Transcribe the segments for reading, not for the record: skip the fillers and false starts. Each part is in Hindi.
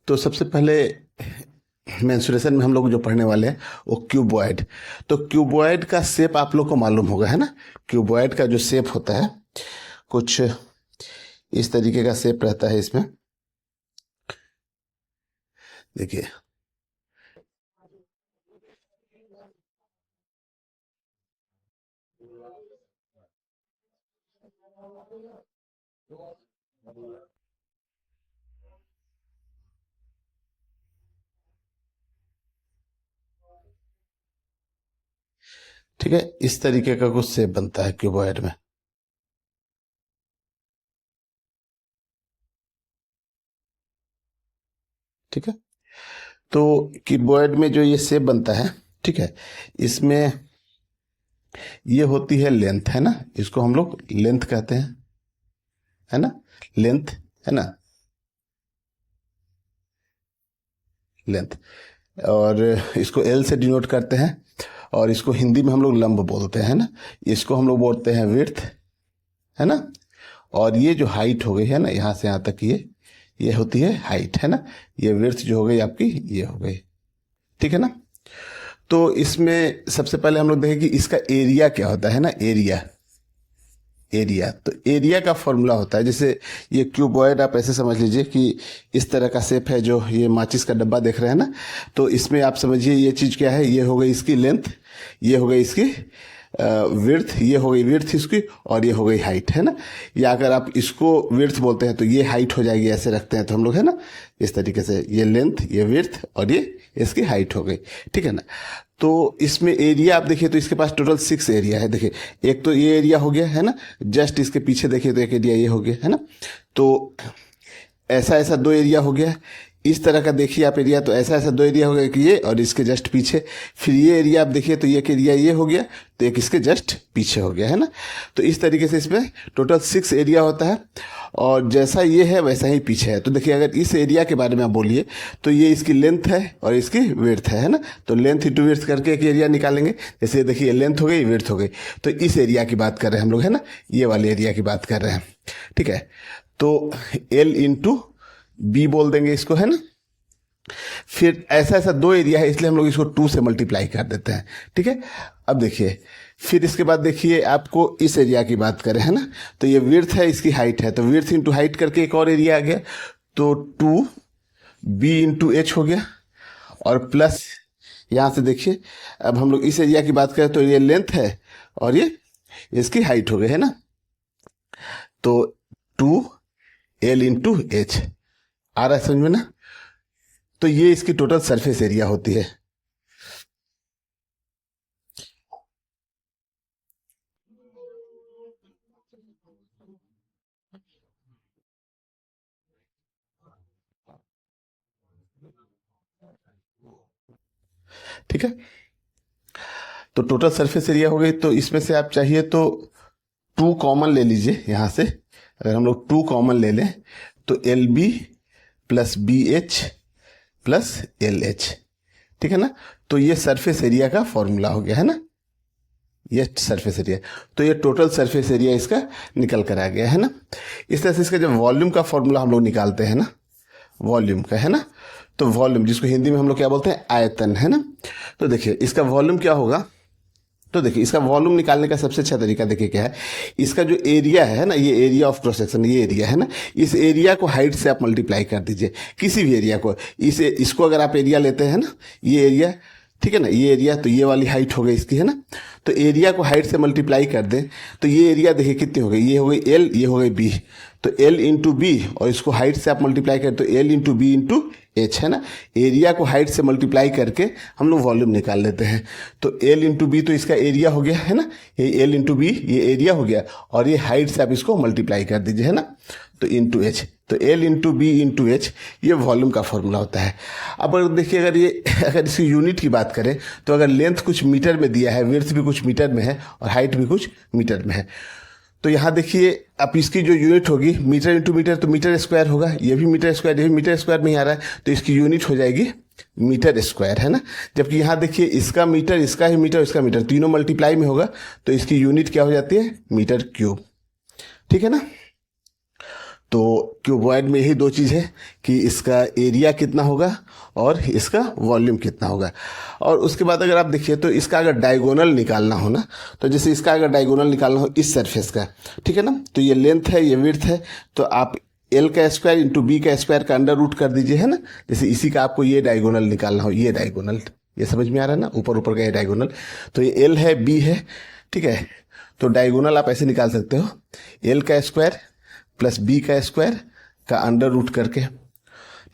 तो सबसे पहले मेंसुरेशन में हम लोग जो पढ़ने वाले हैं वो क्यूबॉइड। तो क्यूबॉइड का शेप आप लोग को मालूम होगा, है ना। क्यूबॉइड का जो शेप होता है कुछ इस तरीके का शेप रहता है इसमें, देखिए। ठीक है, इस तरीके का कुछ शेप बनता है क्यूबॉइड में। ठीक है, तो क्यूबॉइड में जो ये शेप बनता है, ठीक है, इसमें ये होती है लेंथ, है ना। इसको हम लोग लेंथ कहते हैं, है ना, लेंथ, है ना, लेंथ। और इसको एल से डिनोट करते हैं, और इसको हिंदी में हम लोग लंब बोलते हैं, ना। इसको हम लोग बोलते हैं विड्थ, है ना। और ये जो हाइट हो गई है ना, यहाँ से यहाँ तक ये होती है हाइट, है ना। ये विड्थ जो हो गई आपकी, ये हो गई। ठीक है ना। तो इसमें सबसे पहले हम लोग देखें कि इसका एरिया क्या होता है ना, एरिया। एरिया, तो एरिया का फॉर्मूला होता है, जैसे ये क्यूबॉइड आप ऐसे समझ लीजिए कि इस तरह का शेप है, जो ये माचिस का डब्बा देख रहे हैं ना। तो इसमें आप समझिए ये चीज़ क्या है, ये हो गई इसकी लेंथ, ये हो गई इसकी विड्थ, ये हो गई विड्थ इसकी, और ये हो गई हाइट, है ना। या अगर आप इसको विड्थ बोलते हैं तो ये हाइट हो जाएगी, ऐसे रखते हैं तो हम लोग, है ना, इस तरीके से। ये लेंथ, ये विड्थ, और ये इसकी हाइट हो गई। ठीक है ना। तो इसमें एरिया आप देखिए तो इसके पास टोटल 6 एरिया है। देखिए, एक तो ये एरिया हो गया, है ना। जस्ट इसके पीछे देखिए तो एक एरिया ये हो गया, है ना। तो ऐसा ऐसा 2 एरिया हो गया। इस तरह का देखिए आप एरिया, तो ऐसा ऐसा 2 एरिया हो गया कि ये, और इसके जस्ट पीछे। फिर ये एरिया आप देखिए तो एक एरिया ये हो गया, तो एक इसके जस्ट पीछे हो गया, है ना। तो इस तरीके से इसमें टोटल 6 एरिया होता है, और जैसा ये है वैसा ही पीछे है। तो देखिए, अगर इस एरिया के बारे में आप बोलिए तो ये इसकी लेंथ है और इसकी विड्थ है ना। तो लेंथ इंटू विड्थ करके एक एरिया निकालेंगे। जैसे देखिए, लेंथ हो गई, विड्थ हो गई। तो इस एरिया की बात कर रहे हैं हम लोग, है ना, ये वाले एरिया की बात कर रहे हैं। ठीक है, तो एल इंटू बी बोल देंगे इसको, है ना। फिर ऐसा ऐसा 2 एरिया है, इसलिए हम लोग इसको 2 से मल्टीप्लाई कर देते हैं। ठीक है, अब देखिए, फिर इसके बाद देखिए आपको इस एरिया की बात करें, है ना। तो ये विड्थ है, इसकी हाइट है, तो विड्थ इंटू हाइट करके एक और एरिया आ गया, तो 2b इंटू एच हो गया। और प्लस यहाँ से देखिए, अब हम लोग इस एरिया की बात करें तो ये लेंथ है और ये इसकी हाइट हो गई, है ना। तो 2l इंटू एच आ रहा है समझ में ना। तो ये इसकी टोटल सरफेस एरिया होती है। ठीक है, तो टोटल सरफेस एरिया हो गई। तो इसमें से आप चाहिए तो 2 कॉमन ले लीजिए यहाँ से। अगर हम लोग 2 कॉमन ले लें तो L B plus B H plus L H, ठीक है ना। तो ये सरफेस एरिया का फॉर्मूला हो गया, है ना, ये सरफेस एरिया। तो ये टोटल सरफेस एरिया इसका निकल कर आ गया, है ना। इस तरह से इसका जब वॉल्यूम का फॉर्मूला हम लोग निकालते हैं ना, वॉल्यूम का, है ना। तो वॉल्यूम, जिसको हिंदी में हम लोग क्या बोलते हैं, आयतन, है ना। तो देखिए इसका वॉल्यूम क्या होगा। तो देखिए इसका वॉल्यूम निकालने का सबसे अच्छा तरीका देखिए क्या है। इसका जो एरिया है ना, ये एरिया ऑफ क्रॉस सेक्शन, ये एरिया है ना, इस एरिया को हाइट से आप मल्टीप्लाई कर दीजिए, किसी भी एरिया को। इसको अगर आप एरिया लेते हैं ना, ये एरिया, ठीक है ना, ये एरिया, तो ये वाली हाइट हो गई इसकी, है ना। तो एरिया को हाइट से मल्टीप्लाई कर दें तो ये एरिया देखिए कितनी हो गई, ये हो गई एल, ये हो गई बी। तो एल इंटू बी, और इसको हाइट से आप मल्टीप्लाई करें तो L into B into H, है ना। एरिया को हाइट से मल्टीप्लाई करके हम लोग वॉल्यूम निकाल लेते हैं। तो एल इंटू बी तो इसका एरिया हो गया, है ना। ये एल इंटू बी ये एरिया हो गया, और ये हाइट से आप इसको मल्टीप्लाई कर दीजिए, है ना। तो इंटू एच, तो L into B into H, ये वॉल्यूम का फॉर्मूला होता है। अब अगर देखिए, अगर इसकी यूनिट की बात करें तो अगर लेंथ कुछ मीटर में दिया है, विड्थ भी कुछ मीटर में है, और हाइट भी कुछ मीटर में है, तो यहाँ देखिए अब इसकी जो यूनिट होगी मीटर इंटू मीटर, तो मीटर स्क्वायर होगा। ये भी मीटर स्क्वायर, ये भी मीटर स्क्वायर में ही आ रहा है, तो इसकी यूनिट हो जाएगी मीटर स्क्वायर, है ना। जबकि यहाँ देखिए इसका मीटर, इसका ही मीटर, इसका मीटर, तीनों मल्टीप्लाई में होगा, तो इसकी यूनिट क्या हो जाती है, मीटर क्यूब। ठीक है ना। तो क्यूबॉइड में यही दो चीज़ है कि इसका एरिया कितना होगा और इसका वॉल्यूम कितना होगा। और उसके बाद अगर आप देखिए तो इसका अगर डायगोनल निकालना हो ना, तो जैसे इसका अगर डायगोनल निकालना हो इस सरफेस का, ठीक है ना, तो ये लेंथ है, ये विड्थ है, तो आप एल का स्क्वायर इंटू बी का स्क्वायर का अंडर रूट कर दीजिए, है ना। जैसे इसी का आपको ये डायगोनल निकालना हो, ये डायगोनल, ये समझ में आ रहा है ना, ऊपर ऊपर का ये डायगोनल, तो ये एल है, बी है, ठीक है। तो डायगोनल आप ऐसे निकाल सकते हो, एल का स्क्वायर प्लस बी का स्क्वायर का अंडर रूट करके,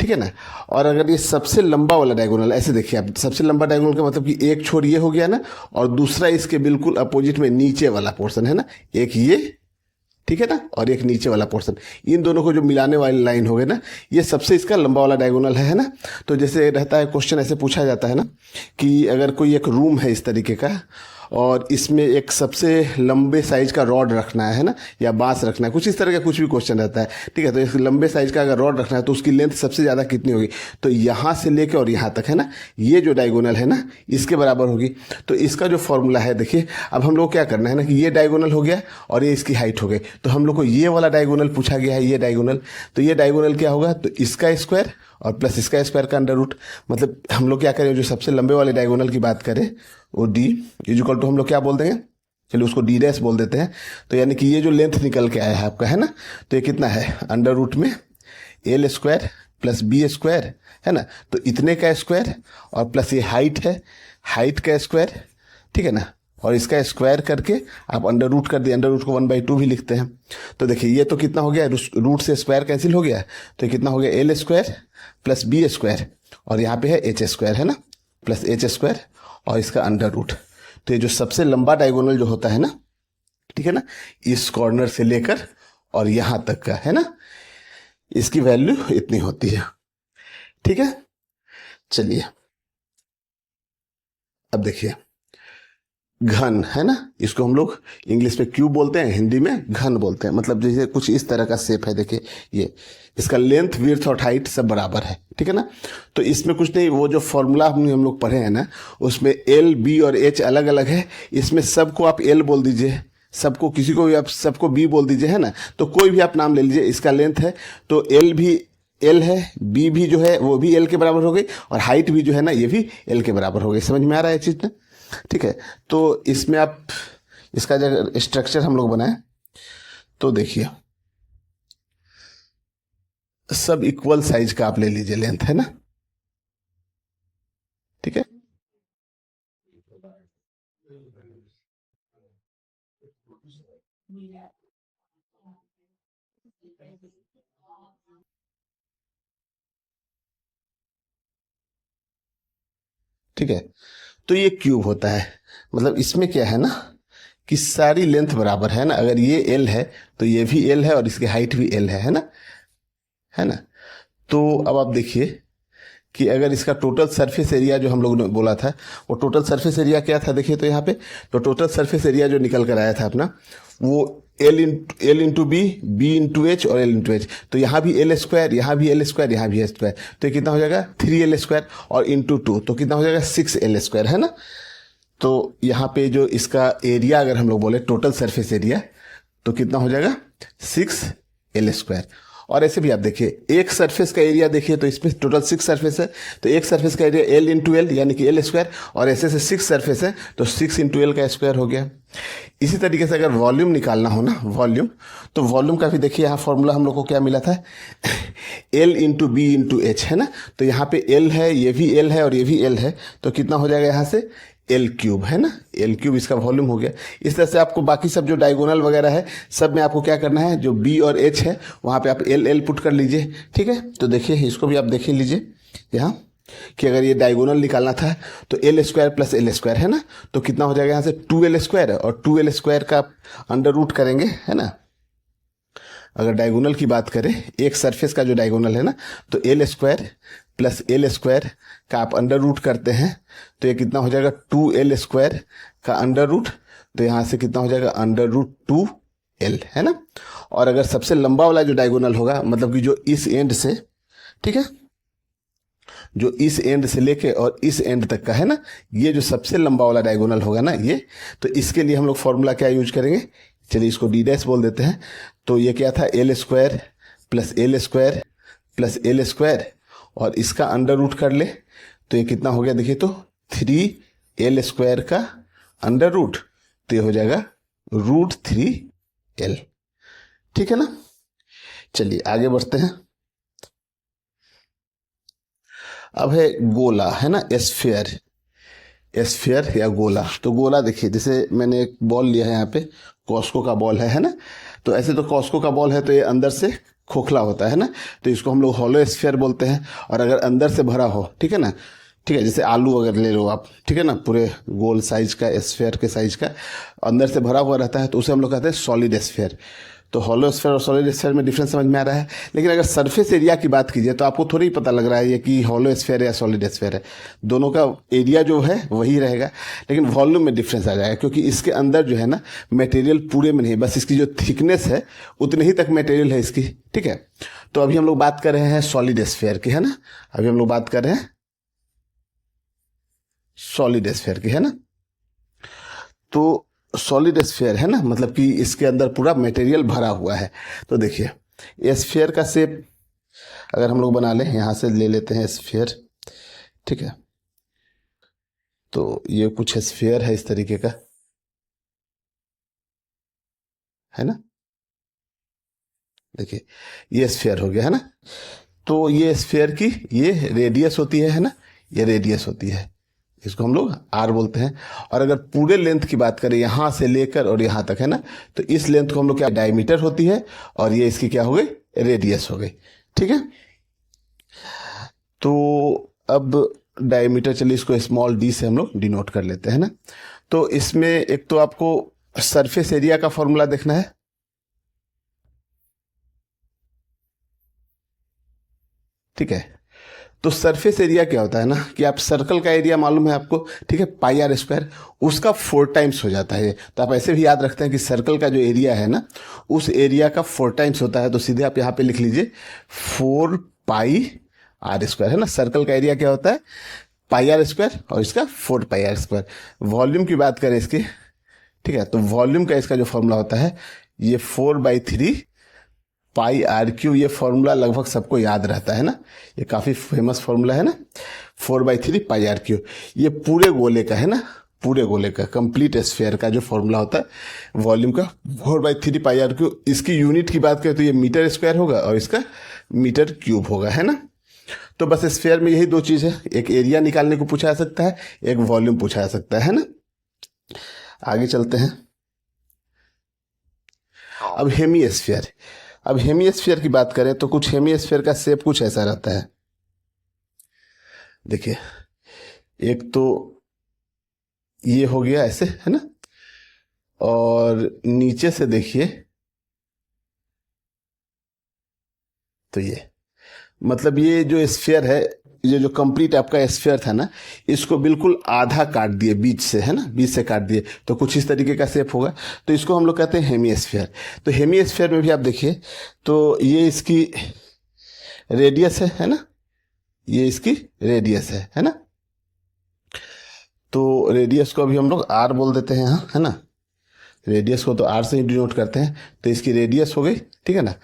ठीक है ना। और अगर ये सबसे लंबा वाला डायगोनल, ऐसे देखिए आप, सबसे लंबा डायगोनल का मतलब कि एक छोर ये हो गया ना, और दूसरा इसके बिल्कुल अपोजिट में नीचे वाला पोर्शन है ना, एक ये, ठीक है ना, और एक नीचे वाला पोर्शन, इन दोनों को जो मिलाने वाली लाइन हो गई ना, ये सबसे इसका लंबा वाला डायगोनल है ना। तो जैसे रहता है क्वेश्चन, ऐसे पूछा जाता है ना कि अगर कोई एक रूम है इस तरीके का, और इसमें एक सबसे लंबे साइज का रॉड रखना है ना, या बांस रखना है, कुछ इस तरह का कुछ भी क्वेश्चन रहता है, ठीक है। तो इस लंबे साइज का अगर रॉड रखना है तो उसकी लेंथ सबसे ज़्यादा कितनी होगी, तो यहाँ से लेके और यहाँ तक, है ना, ये जो डायगोनल है ना, इसके बराबर होगी। तो इसका जो फॉर्मूला है, देखिए अब हम लोग क्या करना है ना, कि ये डायगोनल हो गया और ये इसकी हाइट हो गई, तो हम लोग को ये वाला डायगोनल पूछा गया है, ये डायगोनल, तो ये डायगोनल क्या होगा, तो इसका स्क्वायर और प्लस इसका स्क्वायर का अंडर रूट, मतलब हम लोग क्या करें, जो सबसे लंबे वाले डायगोनल की बात करें वो डी इक्वल टू हम लोग क्या बोल देंगे, चलिए उसको डी डैश बोल देते हैं। तो यानी कि ये जो लेंथ निकल के आया है आपका, है ना, तो ये कितना है, अंडर रूट में L square plus B square, है ना, तो इतने का स्क्वायर और प्लस ये हाइट है, हाइट का स्क्वायर, ठीक है ना, और इसका स्क्वायर करके आप अंडर रूट कर दिए, अंडर रूट को 1/2 भी लिखते हैं। तो देखिए ये तो कितना हो गया, रूट से स्क्वायर कैंसिल हो गया, तो ये कितना हो गया, L square plus B square, और यहाँ पे है एच स्क्वायर, है ना, प्लस एच स्क्वायर और इसका अंडर रूट। तो ये जो सबसे लंबा डायगोनल जो होता है ना, ठीक है ना, इस कॉर्नर से लेकर और यहां तक का, है ना, इसकी वैल्यू इतनी होती है, ठीक है। चलिए अब देखिए, घन, है ना, इसको हम लोग इंग्लिश में क्यूब बोलते हैं, हिंदी में घन बोलते हैं। मतलब जैसे कुछ इस तरह का शेप है, देखिए ये, इसका लेंथ, विड्थ और हाइट सब बराबर है, ठीक है ना। तो इसमें कुछ नहीं, वो जो फॉर्मूला हम लोग पढ़े हैं ना, उसमें एल, बी और एच अलग अलग है, इसमें सबको आप एल बोल दीजिए, सबको, किसी को भी आप सबको बी बोल दीजिए, है ना। तो कोई भी आप नाम ले लीजिए, इसका लेंथ है तो एल भी एल है, बी भी जो है वो भी एल के बराबर हो गई, और हाइट भी जो है ना ये भी एल के बराबर हो गई। समझ में आ रहा है चीज ना, ठीक है। तो इसमें आप इसका जो स्ट्रक्चर हम लोग बनाए, तो देखिए सब इक्वल साइज का आप ले लीजिए लेंथ, है ना, ठीक है। ठीक है, तो ये क्यूब होता है, मतलब इसमें क्या है ना कि सारी लेंथ बराबर है ना, अगर ये एल है तो ये भी एल है और इसकी हाइट भी एल है ना, है ना। तो अब आप देखिए कि अगर इसका टोटल सरफेस एरिया जो हम लोगों ने बोला था, वो टोटल सरफेस एरिया क्या था, देखिए तो यहाँ पे, तो टोटल सरफेस एरिया जो निकल कर आया था अपना, वो L into B into H और एल इंटू एच। तो यहाँ भी एल स्क्वायर, यहाँ भी एल स्क्वायर, यहाँ भी एल स्क्वायर, तो ये कितना हो जाएगा 3 एल स्क्वायर, और इंटू 2 तो कितना हो जाएगा 6 एल स्क्वायर, है ना। तो यहाँ पे जो इसका एरिया अगर हम लोग बोले टोटल सरफेस एरिया, तो कितना हो जाएगा 6 एल स्क्वायर। और ऐसे भी आप देखिए, एक सरफेस का एरिया देखिए, तो इसमें टोटल 6 सरफेस है, तो एक सरफेस का एरिया एल इंटू एल यानी कि एल स्क्वायर, और ऐसे से 6 सरफेस है तो 6 इंटू एल का स्क्वायर हो गया। इसी तरीके से अगर वॉल्यूम निकालना हो ना, वॉल्यूम, तो वॉल्यूम का भी देखिए यहाँ फॉर्मूला हम लोग को क्या मिला था, L into B into H, है ना। तो यहाँ पे एल है, ये भी एल है और ये भी एल है, तो कितना हो जाएगा यहाँ से एल क्यूब, है ना, एल क्यूब इसका वॉल्यूम हो गया। इस तरह से आपको बाकी सब जो डायगोनल वगैरह है सब में आपको क्या करना है, जो बी और एच है वहाँ पे आप एल एल पुट कर लीजिए, ठीक है। तो देखिए इसको भी आप देख लीजिए यहाँ कि अगर ये डायगोनल निकालना था तो L square plus L square, है ना, तो कितना हो जाएगा यहाँ से 2 एल स्क्वायर, और 2 एल स्क्वायर का अंडर रूट करेंगे, है ना। अगर डायगोनल की बात करें, एक सरफेस का जो डायगोनल है ना, तो L square plus L square का आप अंडर रूट करते हैं, तो ये कितना हो जाएगा 2 एल स्क्वायर का अंडर रूट, तो यहाँ से कितना हो जाएगा अंडर रूट 2 एल, है ना। और अगर सबसे लंबा वाला जो डायगोनल होगा, मतलब कि जो इस एंड से, ठीक है, जो इस एंड से लेके और इस एंड तक का है ना, ये जो सबसे लंबा वाला डायगोनल होगा ना ये, तो इसके लिए हम लोग फॉर्मूला क्या यूज करेंगे, चलिए इसको डी डैश बोल देते हैं। तो ये क्या था, L square plus L square plus L square, और इसका अंडर रूट कर ले तो ये कितना हो गया देखिए, तो 3l² का अंडर रूट, तो ये हो जाएगा √3l। ठीक है ना। चलिए आगे बढ़ते हैं। अब है गोला, है ना, एस्फेयर, एस्फेयर या गोला। तो गोला देखिए, जैसे मैंने एक बॉल लिया है यहाँ पे, कॉस्को का बॉल है ना। तो ऐसे तो कॉस्को का बॉल है तो ये अंदर से खोखला होता है ना, तो इसको हम लोग हॉलो स्फीयर बोलते हैं। और अगर अंदर से भरा हो, ठीक है ना, ठीक है, जैसे आलू अगर ले लो आप, ठीक है ना, पूरे गोल साइज का, स्फीयर के साइज का, अंदर से भरा हुआ रहता है, तो उसे हम लोग कहते हैं सॉलिड स्फीयर। तो हॉलो स्फीयर और सॉलिड स्फीयर में डिफरेंस समझ में आ रहा है। लेकिन अगर सरफेस एरिया की बात कीजिए तो आपको थोड़ी पता लग रहा है ये कि हॉलो स्फीयर या सॉलिड स्फीयर है, दोनों का एरिया जो है वही रहेगा, लेकिन वॉल्यूम में डिफरेंस आ जाएगा, क्योंकि इसके अंदर जो है ना मटेरियल पूरे में नहीं, बस इसकी जो थिकनेस है उतने ही तक मटेरियल है इसकी। ठीक है, तो अभी हम लोग बात कर रहे हैं सॉलिड स्फीयर की, है ना, अभी हम लोग बात कर रहे हैं सॉलिड स्फीयर की, है ना। तो सॉलिड स्फीयर है ना, मतलब कि इसके अंदर पूरा मटेरियल भरा हुआ है। तो देखिए स्फीयर का शेप अगर हम लोग बना लें, यहां से ले लेते हैं स्फीयर, ठीक है, तो ये कुछ स्फीयर है इस तरीके का, है ना। देखिए ये स्फीयर हो गया, है ना। तो ये स्फीयर की ये रेडियस होती है ना, ये रेडियस होती है, इसको हम लोग आर बोलते हैं। और अगर पूरे लेंथ की बात करें यहां से लेकर और यहां तक, है ना, तो इस लेंथ को हम लोग क्या, डायमीटर होती है, और ये इसकी क्या हो गई, रेडियस हो गई। ठीक है, तो अब डायमीटर, चलिए इसको स्मॉल डी से हम लोग डिनोट कर लेते हैं ना। तो इसमें एक तो आपको सरफेस एरिया का फॉर्मूला देखना है, ठीक है। तो सरफेस एरिया क्या होता है ना, कि आप सर्कल का एरिया मालूम है आपको, ठीक है, πr², उसका 4 टाइम्स हो जाता है। तो आप ऐसे भी याद रखते हैं कि सर्कल का जो एरिया है ना, उस एरिया का 4 टाइम्स होता है। तो सीधे आप यहाँ पे लिख लीजिए 4πr², है ना। सर्कल का एरिया क्या होता है, πr² और इसका 4πr²। वॉल्यूम की बात करें इसकी, ठीक है, तो वॉल्यूम का इसका जो फॉर्मूला होता है ये 4/3 πr²। ये फॉर्मूला लगभग सबको याद रहता है ना, ये काफ़ी फेमस फॉर्मूला है ना, 4/3 πr²। ये पूरे गोले का है ना, पूरे गोले का कंप्लीट स्फीयर का जो फॉर्मूला होता है वॉल्यूम का 4/3 πr²। इसकी यूनिट की बात करें तो ये मीटर स्क्वायर होगा और इसका मीटर क्यूब होगा, है ना। तो बस स्फीयर में यही 2 चीज़ है, एक एरिया निकालने को पूछा जा सकता है, एक वॉल्यूम पूछा जा सकता है ना। आगे चलते हैं। अब हेमीस्फीयर, अब हेमीस्फीयर की बात करें तो कुछ हेमीस्फीयर का शेप कुछ ऐसा रहता है। देखिए एक तो ये हो गया ऐसे, है ना, और नीचे से देखिए तो ये, मतलब ये जो स्फीयर है, ये जो कंप्लीट आपका स्फीयर था ना, इसको बिल्कुल आधा काट दिए बीच से, है ना, बीच से काट दिए, तो कुछ इस तरीके का शेप होगा। तो इसको हम लोग कहते हैं हेमीस्फीयर। तो हेमीस्फीयर में भी आप देखिए तो ये इसकी रेडियस है ना, ये इसकी रेडियस है ना। तो रेडियस को अभी हम लोग आर बोल देते हैं यहाँ, है ना, रेडियस को तो आर से ही डिनोट करते हैं। तो इसकी रेडियस हो गई, ठीक है ना।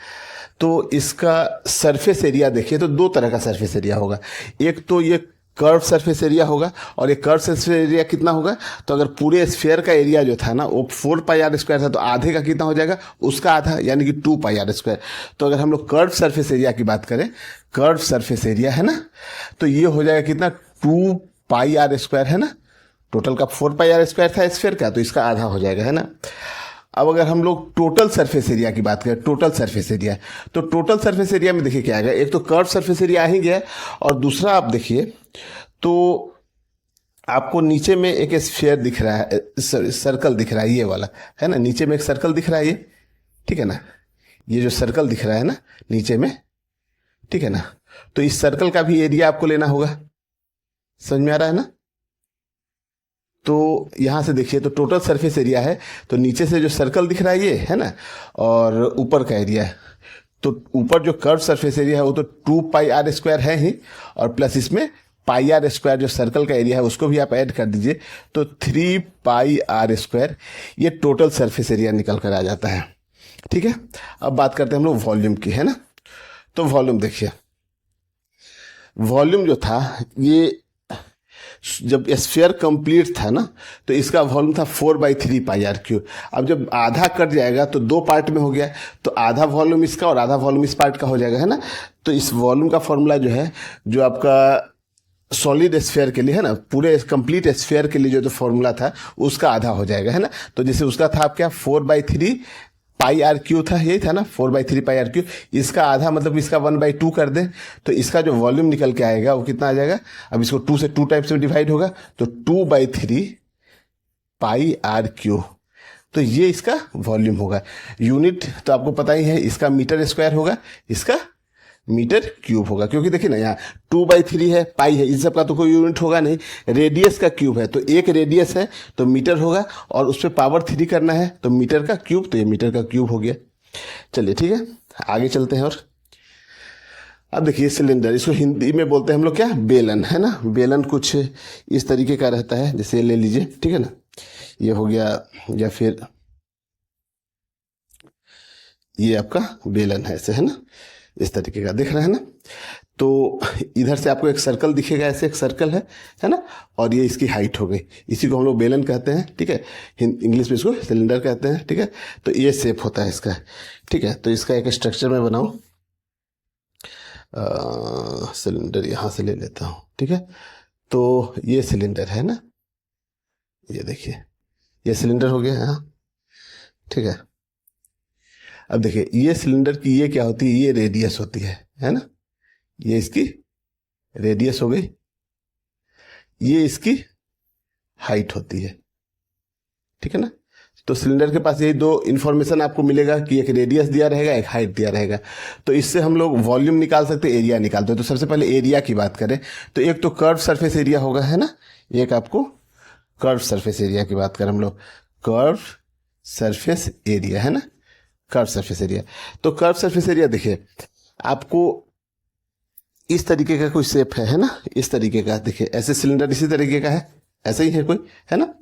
तो इसका सरफेस एरिया देखिए तो 2 तरह का सरफेस एरिया होगा, एक तो ये कर्व सरफेस एरिया होगा, और एक कर्व सरफेस एरिया कितना होगा, तो अगर पूरे स्फीयर का एरिया जो था ना वो 4πr² था, तो आधे का कितना हो जाएगा, उसका आधा, यानी कि 2πr²। तो अगर हम लोग कर्व सरफेस एरिया की बात करें, कर्व सरफेस एरिया है ना, तो ये हो जाएगा कितना, 2πr², है ना। टोटल का 4πr² था स्फीयर का, तो इसका आधा हो जाएगा, है ना। अब अगर हम लोग टोटल सरफेस एरिया की बात करें, टोटल सरफेस एरिया, तो टोटल सरफेस एरिया में देखिए क्या आएगा, एक तो कर्व सरफेस एरिया आ ही गया, और दूसरा आप देखिए तो आपको नीचे में एक स्फीयर दिख रहा है, सर्कल दिख रहा है, ये वाला, है ना, नीचे में एक सर्कल दिख रहा है ये, ठीक है ना, ये जो सर्कल दिख रहा है ना नीचे में, ठीक है ना। तो इस सर्कल का भी एरिया आपको लेना होगा, समझ में आ रहा है ना। तो यहाँ से देखिए तो टोटल सरफेस एरिया है, तो नीचे से जो सर्कल दिख रहा है ये, है ना, और ऊपर का एरिया है, तो ऊपर जो कर्व सरफेस एरिया है वो तो 2πr² है ही, और प्लस इसमें πr² जो सर्कल का एरिया है उसको भी आप ऐड कर दीजिए, तो 3πr², ये टोटल सरफेस एरिया निकल कर आ जाता है। ठीक है, अब बात करते हैं हम लोग वॉल्यूम की, है ना। तो वॉल्यूम देखिए, वॉल्यूम जो था ये जब स्फीयर कंप्लीट था ना तो इसका वॉल्यूम था 4/3 πr²। अब जब आधा कट जाएगा तो दो पार्ट में हो गया, तो आधा वॉल्यूम इसका और आधा वॉल्यूम इस पार्ट का हो जाएगा, है ना। तो इस वॉल्यूम का फॉर्मूला जो है, जो आपका सॉलिड स्फीयर के लिए है ना, पूरे कंप्लीट स्फीयर के लिए जो फॉर्मूला था उसका आधा हो जाएगा, है ना। तो जैसे उसका था आप क्या 4/3 πr² था, यही था ना 4/3 πr²। इसका आधा मतलब इसका 1/2 कर दें तो इसका जो वॉल्यूम निकल के आएगा वो कितना आ जाएगा। अब इसको 2 से 2 टाइप्स में डिवाइड होगा तो 2/3 πr²। तो ये इसका वॉल्यूम होगा। यूनिट तो आपको पता ही है, इसका मीटर स्क्वायर होगा, इसका मीटर क्यूब होगा, क्योंकि देखिए ना यहाँ 2/3 है, पाई है, इन सब का तो कोई यूनिट होगा नहीं। रेडियस का क्यूब है तो एक रेडियस है तो मीटर होगा, और उस पर पावर 3 करना है तो मीटर का क्यूब, तो ये मीटर का क्यूब हो गया। चलिए ठीक है, आगे चलते हैं। और अब देखिए सिलेंडर, इसको हिंदी में बोलते हैं हम लोग क्या, बेलन, है ना। बेलन कुछ इस तरीके का रहता है, जैसे ले लीजिए, ठीक है ना, ये हो गया, या फिर ये आपका बेलन है, ऐसे, है ना, इस तरीके का दिख रहा है ना। तो इधर से आपको एक सर्कल दिखेगा, ऐसे एक सर्कल है ना, और ये इसकी हाइट हो गई, इसी को हम लोग बेलन कहते हैं, ठीक है। इंग्लिश में इसको सिलेंडर कहते हैं, ठीक है। तो ये शेप होता है इसका, ठीक है। तो इसका एक स्ट्रक्चर मैं बनाऊं, सिलेंडर यहाँ से ले लेता हूँ, ठीक है। तो ये सिलेंडर है ना, ये देखिए, ये सिलेंडर हो गया यहाँ, ठीक है। अब देखिए ये सिलेंडर की ये क्या होती है, ये रेडियस होती है ना, ये इसकी रेडियस हो गई, ये इसकी हाइट होती है, ठीक है ना। तो सिलेंडर के पास यही दो इंफॉर्मेशन आपको मिलेगा कि एक रेडियस दिया रहेगा, एक हाइट दिया रहेगा। तो इससे हम लोग वॉल्यूम निकाल सकते हैं, एरिया निकालते हैं। तो सबसे पहले एरिया की बात करें तो एक तो कर्व सरफेस एरिया होगा, है ना, एक आपको कर्व सरफेस एरिया की बात करें हम लोग, कर्व सरफेस एरिया, है ना, कर्व सरफेस एरिया। तो कर्व सरफेस एरिया देखिए, आपको इस तरीके का कोई शेप है ना, इस तरीके का, देखिए ऐसे सिलेंडर इसी तरीके का है, ऐसे ही है कोई, है ना।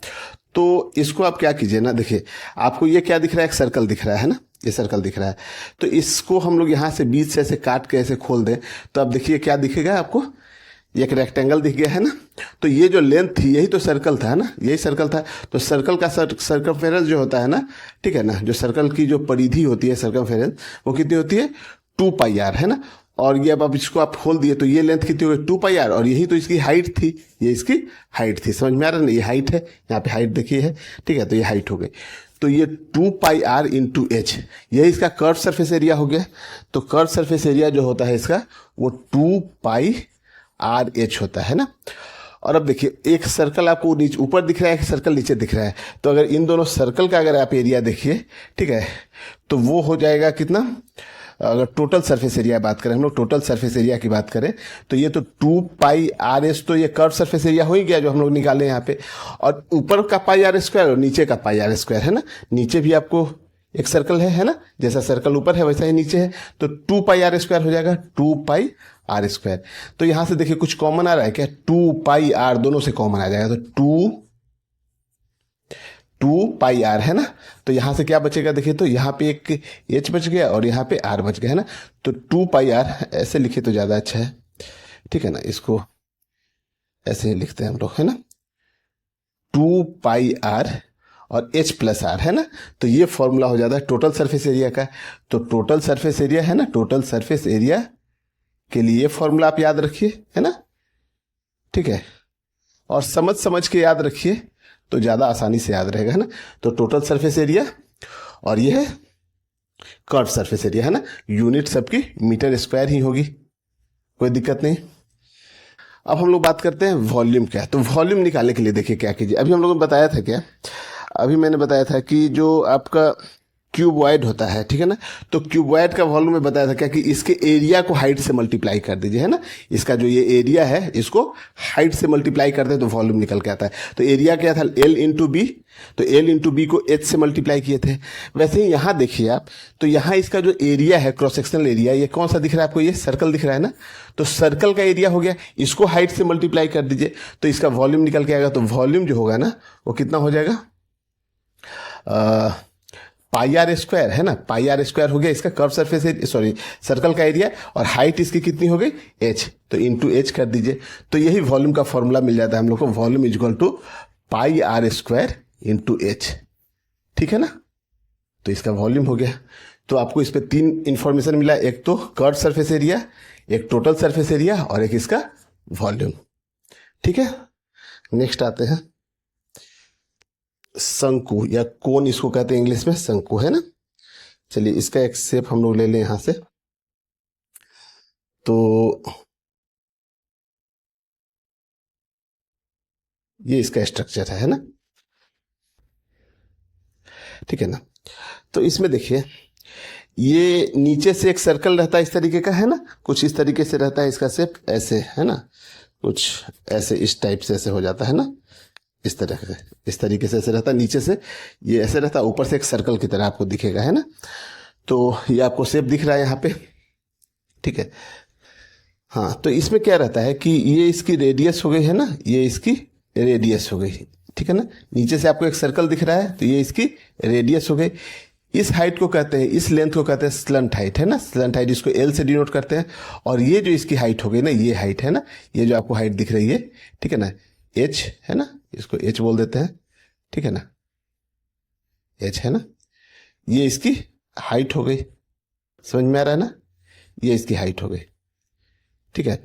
तो इसको आप क्या कीजिए ना, देखिए आपको ये क्या दिख रहा है, एक सर्कल दिख रहा है ना, ये सर्कल दिख रहा है। तो इसको हम लोग यहाँ से बीच से ऐसे काट के ऐसे खोल दें तो अब देखिए क्या दिखेगा आपको, एक रेक्टेंगल दिख गया, है ना। तो ये जो लेंथ थी यही तो सर्कल था ना, यही सर्कल था। तो सर्कल का सर्कमफेरेंस जो होता है ना, ठीक है ना, जो सर्कल की जो परिधि होती है सर्कमफेरेंस, वो कितनी होती है 2πr, है ना। और ये अब इसको आप खोल दिए तो ये लेंथ कितनी हो गई 2πr, और यही तो इसकी हाइट थी, ये इसकी हाइट थी, समझ में आ रहा है ना, ये हाइट है, यहाँ पे हाइट देखिए है, ठीक है। तो ये हाइट हो गई, तो ये 2πr × h, यही इसका कर्व सरफेस एरिया हो गया। तो कर्व सरफेस एरिया जो होता है इसका वो 2πrh होता है ना। और अब देखिए एक सर्कल आपको नीचे ऊपर दिख रहा है, एक सर्कल नीचे दिख रहा है। तो अगर इन दोनों सर्कल का अगर आप एरिया देखिए, ठीक है, तो वो हो जाएगा कितना, अगर टोटल सरफेस एरिया बात करें हम लोग, टोटल सरफेस एरिया की बात करें तो ये तो 2πrs, तो ये कर्व सरफेस एरिया हो ही गया जो हम लोग निकाले यहाँ पे। और ऊपर का πr² और नीचे का πr², है ना। नीचे भी आपको एक सर्कल है ना, जैसा सर्कल ऊपर है वैसा ही नीचे है, तो 2πr² हो जाएगा, 2πr²। तो यहाँ से देखिए कुछ कॉमन आ रहा है क्या, 2πr दोनों से कॉमन आ जाएगा, तो 2πr, है ना। तो यहाँ से क्या बचेगा देखिए, तो यहाँ पे एक h बच गया और यहाँ पे r बच गया, है ना। तो 2πr ऐसे लिखे तो ज़्यादा अच्छा है, ठीक है ना, इसको ऐसे ही लिखते हैं हम लोग, है ना, 2πr और h+r, है ना। तो ये फॉर्मूला हो जाता है टोटल सरफेस एरिया का। तो टोटल सरफेस एरिया है ना, टोटल सरफेस एरिया के लिए फॉर्मूला आप याद रखिए, है ना, ठीक है। और समझ समझ के याद रखिए तो ज़्यादा आसानी से याद रहेगा, है ना। तो टोटल सरफेस एरिया और ये है कर्व सरफेस एरिया, है ना। यूनिट सबकी मीटर स्क्वायर ही होगी, कोई दिक्कत नहीं। अब हम लोग बात करते हैं वॉल्यूम क्या है। तो वॉल्यूम निकालने के लिए देखिए क्या कीजिए, अभी हम लोगों ने बताया था क्या, अभी मैंने बताया था कि जो आपका क्यूबॉइड होता है, ठीक है ना। तो क्यूबॉइड का वॉल्यूम में बताया था क्या कि इसके एरिया को हाइट से मल्टीप्लाई कर दीजिए, है ना। इसका जो ये एरिया है इसको हाइट से मल्टीप्लाई करते हैं तो वॉल्यूम निकल के आता है। तो एरिया क्या था, L × B, तो L × B को H से मल्टीप्लाई किए थे। वैसे ही यहाँ देखिए आप, तो यहाँ इसका जो एरिया है, क्रॉस सेक्शनल एरिया, ये कौन सा दिख रहा है आपको, ये सर्कल दिख रहा है ना। तो सर्कल का एरिया हो गया, इसको हाइट से मल्टीप्लाई कर दीजिए तो इसका वॉल्यूम निकल के आएगा। तो वॉल्यूम जो होगा ना वो कितना हो जाएगा, पाई आर स्क्वायर है ना, पाई आर स्क्वायर हो गया इसका कर्व सरफेस, सॉरी सर्कल का एरिया, और हाइट इसकी कितनी हो गई h, तो इंटू एच कर दीजिए, तो यही वॉल्यूम का फॉर्मूला मिल जाता है हम लोग को, volume is equal to pi R square into H. ठीक है ना, तो इसका वॉल्यूम हो गया। तो आपको इस पे 3 इंफॉर्मेशन मिला, एक तो कर्व सरफेस एरिया, एक टोटल सरफेस एरिया, और एक इसका वॉल्यूम। ठीक है, नेक्स्ट आते हैं शंकु या कोन, इसको कहते हैं इंग्लिश में शंकु, है ना। चलिए इसका एक शेप हम लोग ले लें यहां से, तो ये इसका स्ट्रक्चर है ना, ठीक है ना। तो इसमें देखिए ये नीचे से एक सर्कल रहता है इस तरीके का, है ना, कुछ इस तरीके से रहता है इसका शेप, ऐसे है ना, कुछ ऐसे इस टाइप से ऐसे हो जाता है ना, इस तरह से, इस तरीके से ऐसे रहता है, नीचे से ये ऐसे रहता है, ऊपर से एक सर्कल की तरह आपको दिखेगा, है ना। तो ये आपको शेप दिख रहा है यहाँ पे, ठीक है। हाँ, तो इसमें क्या रहता है कि ये इसकी रेडियस हो गई है ना, ये इसकी रेडियस हो गई, ठीक है ना। नीचे से आपको एक सर्कल दिख रहा है, तो ये इसकी रेडियस हो गई। इस हाइट को कहते हैं, इस लेंथ को कहते हैं स्लंट हाइट, है ना, स्लंट हाइट, इसको एल से डिनोट करते हैं। और ये जो इसकी हाइट हो गई ना, ये हाइट है ना, ये जो आपको हाइट दिख रही है, ठीक है ना, एच है ना, इसको एच बोल देते हैं, ठीक है ना, एच है ना, ये इसकी हाइट हो गई, समझ में आ रहा है ना, ये इसकी हाइट हो गई, ठीक है।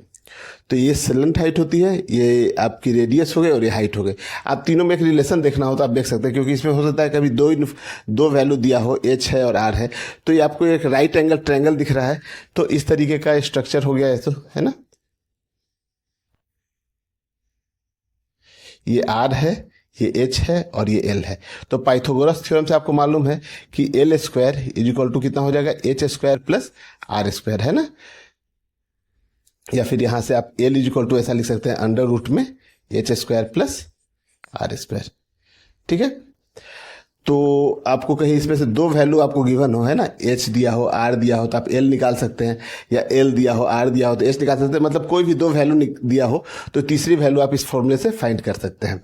तो ये स्लंट हाइट होती है, ये आपकी रेडियस हो गई और ये हाइट हो गई। आप तीनों में एक रिलेशन देखना हो तो आप देख सकते हैं, क्योंकि इसमें हो सकता है कभी दो वैल्यू दिया हो, एच है और आर है, तो ये आपको एक राइट एंगल ट्रायंगल दिख रहा है, तो इस तरीके का स्ट्रक्चर हो गया है, तो है ना, ये आर है, ये एच है और ये एल है। तो पाइथागोरस थ्योरम से आपको मालूम है कि L square is equal to कितना हो जाएगा, H square plus R square, है ना। या फिर यहां से आप एल इज इक्वल टू ऐसा लिख सकते हैं, अंडर रूट में H square plus R square, ठीक है। तो आपको कहीं इसमें से 2 वैल्यू आपको गिवन हो, है ना, एच दिया हो, आर दिया हो, तो आप एल निकाल सकते हैं, या एल दिया हो, आर दिया हो तो एच निकाल सकते हैं, मतलब कोई भी 2 वैल्यू दिया हो तो तीसरी वैल्यू आप इस फॉर्मूले से फाइंड कर सकते हैं।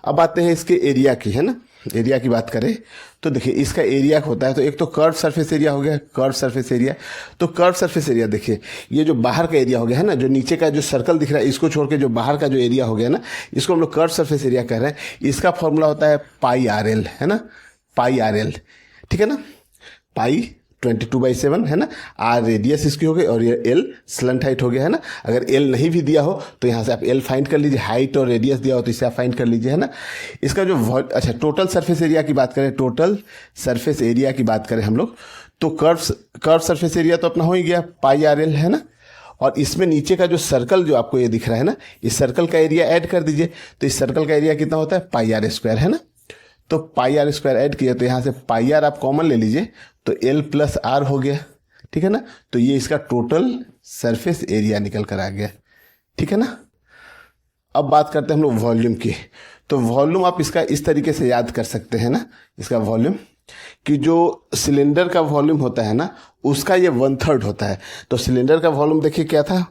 अब आते हैं इसके एरिया की, है ना, एरिया की बात करें तो देखिए इसका एरिया होता है, तो एक तो कर्व सरफेस एरिया हो गया, कर्व सरफेस एरिया। तो कर्व सरफेस एरिया देखिए, ये जो बाहर का एरिया हो गया है ना, जो नीचे का जो सर्कल दिख रहा है इसको छोड़ के जो बाहर का जो एरिया हो गया ना, इसको हम लोग कर्व सरफेस एरिया कह रहे हैं। इसका फॉर्मूला होता है पाई आर एल, है ना, पाई आर एल, ठीक है ना, पाई 22/7 है ना, आर रेडियस इसकी हो गई और ये एल स्लंट हाइट हो गया, है ना। अगर एल नहीं भी दिया हो तो यहाँ से आप एल फाइंड कर लीजिए, हाइट और रेडियस दिया हो तो इसे आप फाइंड कर लीजिए, है ना। इसका जो अच्छा टोटल सरफेस एरिया की बात करें, टोटल सरफेस एरिया की बात करें हम लोग, तो कर्व सरफेस एरिया तो अपना हो ही गया, पाई आर एल, है ना। और इसमें नीचे का जो सर्कल जो आपको ये दिख रहा है ना, इस सर्कल का एरिया ऐड कर दीजिए, तो इस सर्कल का एरिया कितना होता है, पाई आर स्क्वायर, है ना। तो पाई आर स्क्वायर ऐड किया तो यहाँ से पाई आर आप कॉमन ले लीजिए, तो एल प्लस आर हो गया, ठीक है ना। तो ये इसका टोटल सरफेस एरिया निकल कर आ गया, ठीक है ना। अब बात करते हैं हम लोग वॉल्यूम की। तो वॉल्यूम आप इसका इस तरीके से याद कर सकते हैं ना, इसका वॉल्यूम कि जो सिलेंडर का वॉल्यूम होता है ना, उसका ये 1/3 होता है। तो सिलेंडर का वॉल्यूम देखिए क्या था,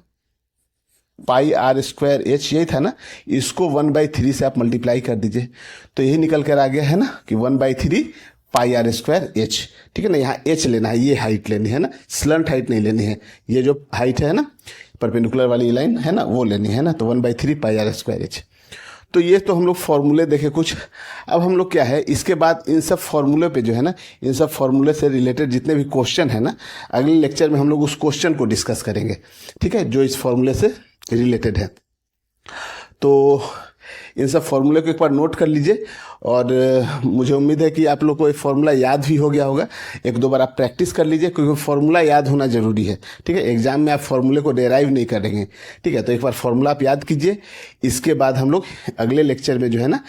पाई आर स्क्वायर एच, यही था ना, इसको 1/3 से आप मल्टीप्लाई कर दीजिए, तो यही निकल कर आ गया है ना कि 1/3 पाई आर स्क्वायर एच, ठीक है ना। यहाँ एच लेना है, ये हाइट लेनी है ना, स्लंट हाइट नहीं लेनी है, ये जो हाइट है ना परपेंडिकुलर वाली लाइन है ना, वो लेनी है ना, तो 1/3 पाई आर स्क्वायर एच। तो ये तो हम लोग फॉर्मूले देखे कुछ। अब हम लोग क्या है, इसके बाद इन सब फॉर्मूले पे जो है ना, इन सब फॉर्मूले से रिलेटेड जितने भी क्वेश्चन है ना, अगले लेक्चर में हम लोग उस क्वेश्चन को डिस्कस करेंगे, ठीक है, जो इस फॉर्मूले से रिलेटेड है। तो इन सब फॉर्मूले को एक बार नोट कर लीजिए, और मुझे उम्मीद है कि आप लोग को ये फॉर्मूला याद भी हो गया होगा। 1-2 बार आप प्रैक्टिस कर लीजिए, क्योंकि फॉर्मूला याद होना जरूरी है, ठीक है। एग्जाम में आप फॉर्मूले को डेराइव नहीं करेंगे, ठीक है। तो एक बार फॉर्मूला आप याद कीजिए, इसके बाद हम लोग अगले लेक्चर में जो है ना,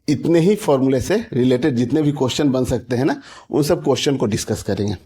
इतने ही फॉर्मूले से रिलेटेड जितने भी क्वेश्चन बन सकते हैं ना, उन सब क्वेश्चन को डिस्कस करेंगे।